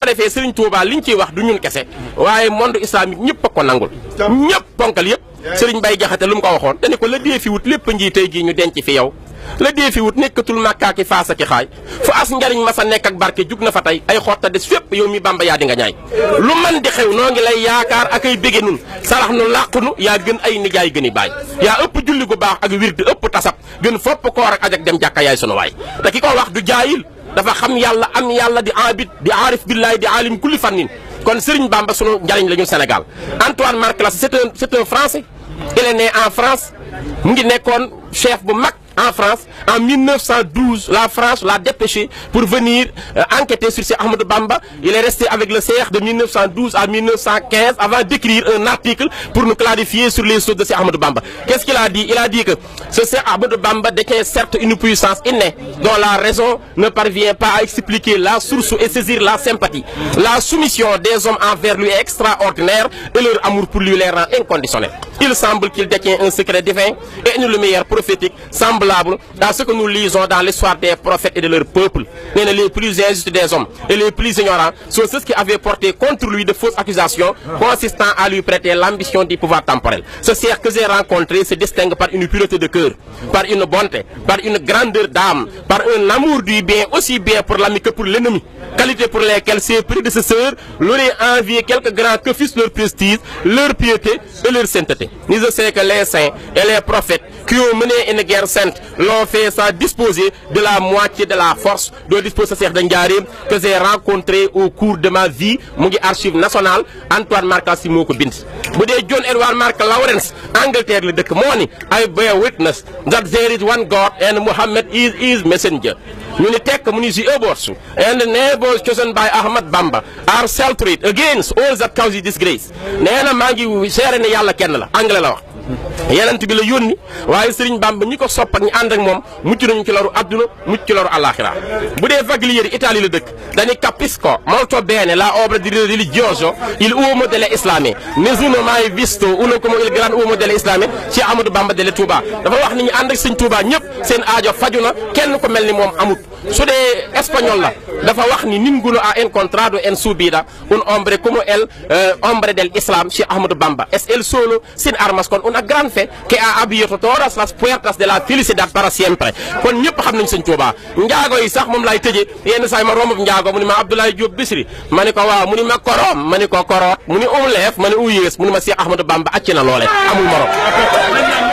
defee Serigne Touba liñ ciy wax du ñun kese waaye monde islamique ñëpp a ko nangul ñëpp ponkal yëpp Serigne Baye Jaxate lu mu ko waxoon te ne ko la dee fi wut lépp nji tey jii ñu denc fi yow la dee fi wut nekkatul Makka ki Faasa ki xaay fu as njariñ ma sa nekk ak barke jug na fa tey ay xotta des fépp yow mi Bamba yaa di nga ñaay lu man di xew noo ngi lay yaakaar ak ay bége nun sarax nu làqu nu yaa gën ay nijaay gën i baay yaa ëpp julli gu baax ak wird ëpp tasab gën fopp koor ak ajak dem jàkka yaay sunu waay te ki ko wax du jaayil dafa xam yàlla am yàlla di abid di aarif billahi di alim kulli fannin kon Serigne Bamba sunu njariñ la ñu Sénégal Antoine Marc Lassé c'est un Français il est né en France mu ngi nekkoon chef bu mag en France. En 1912, la France l'a dépêché pour venir enquêter sur Cheikh Ahmadou Bamba. Il est resté avec le CR de 1912 à 1915 avant d'écrire un article pour nous clarifier sur les choses de Cheikh Ahmadou Bamba. Qu'est-ce qu'il a dit? Il a dit que ce Cheikh Ahmadou Bamba détient certes une puissance innée dont la raison ne parvient pas à expliquer la source et saisir la sympathie. La soumission des hommes envers lui est extraordinaire et leur amour pour lui les rend inconditionnels. Il semble qu'il détient un secret divin et une lumière prophétique semblable à ce que nous lisons dans l'histoire des prophètes et de leur peuple. Mais les plus injustes des hommes et les plus ignorants sont ceux qui avaient porté contre lui de fausses accusations consistant à lui prêter l'ambition du pouvoir temporel. Ce Cheikh que j'ai rencontré se distingue par une pureté de cœur, par une bonté, par une grandeur d'âme, par un amour du bien aussi bien pour l'ami que pour l'ennemi. Qualité pour lesquelles ses prédécesseurs l'auraient envié quelque grand que fût leur prestige, leur piété et leur sainteté. Mais je sais que les saints et les prophètes qui ont mené une guerre sainte l'ont fait sans disposer de la moitié de la force de disposer Cheikh Ndiarème que j'ai rencontré au cours de ma vie mu ngi archive nationale Antoine Marc Lassé moo ko bind. bu dee John Edward Mark Lawrence Angleterre la dëkk moo ni I bear witness that there is one God and Muhammad is his messenger. ñu ni tekk mu ni the aborts and the neighbors chosen by Ahmad Bamba are self-treat against all that causes disgrace. nee na maa ngi seere ne yàlla kenn la anglais la wax. yenent bi la yónni waaye Serigne Bamba ñi ko sopp ak ñi ànd ak moom mucc nañu ci loru adduna mucc ci loru àllaaxira. bu dee Faglieri Italie la dëkk dañu capisco molto bene la obra di religioso il uomo delle islame nessuno mai visto uno come il gran uomo delle islame ci Amadou Bamba delle Touba. dafa wax ni ñu ànd ak Serigne Touba ñëpp seen aajo faju na kenn ko mel ni moom amut. su dee espagnol la dafa wax ni ninguno ha encontrado en subida un hombre como el hombre del Islam ci Amadou Bamba es el solo sin armas con una gran fe que ha abierto todas las puertas de la felicidad para siempre. kon ñëpp xam nañ Sëñ Tuuba njaago yi sax moom laay tëjee yenn saa yi ma romb njaago mu ni ma Abdoulaye Diop Bichri ma ni ko waaw mu ni ma korom ma ni ko koroot mu ni leef ma ni uyees mu ni ma Cheikh Ahmadou Bamba acc na loole amul morom.